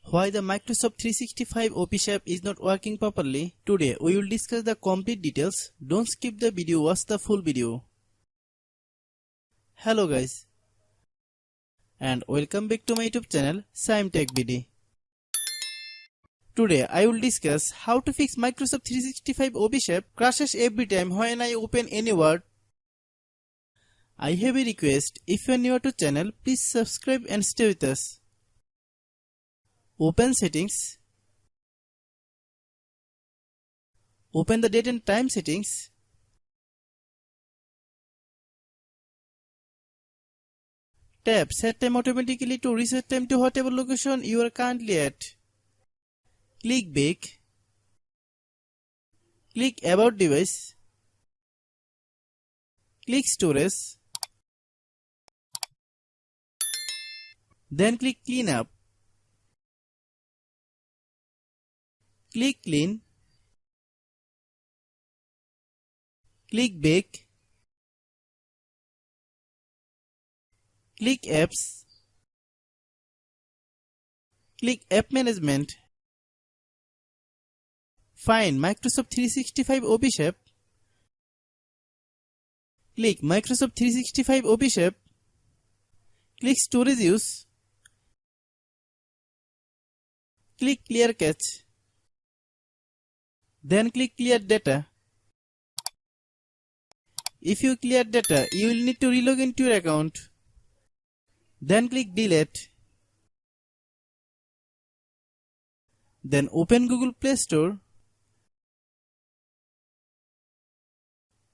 Why the Microsoft 365 Office app is not working properly? Today we will discuss the complete details. Don't skip the video, watch the full video. Hello guys, and welcome back to my YouTube channel Shaem Tech BD. Today I will discuss how to fix Microsoft 365 Office app crashes every time when I open any word. I have a request, if you are new to channel, please subscribe and stay with us. Open settings. Open the date and time settings. Tap set time automatically to reset time to whatever location you are currently at. Click back. Click about device. Click storage. Then click clean up. Click clean. Click back. Click apps. Click app management. Find Microsoft 365 Office app. Click Microsoft 365 Office app. Click storage use. Click clear cache. Then click clear data. If you clear data, you will need to relog into your account. Then click delete. Then open Google Play Store.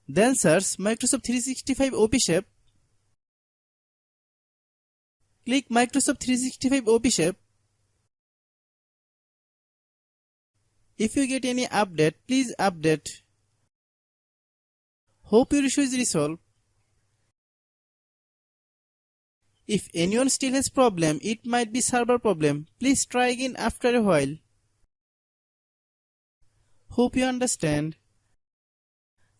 Then search Microsoft 365 Office app. Click Microsoft 365 Office app. If you get any update, please update. Hope your issue is resolved. If anyone still has problem, it might be server problem. Please try again after a while. Hope you understand.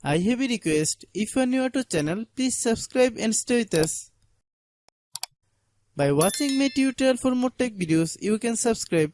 I have a request, if you are new to channel, please subscribe and stay with us. By watching my tutorial for more tech videos, you can subscribe.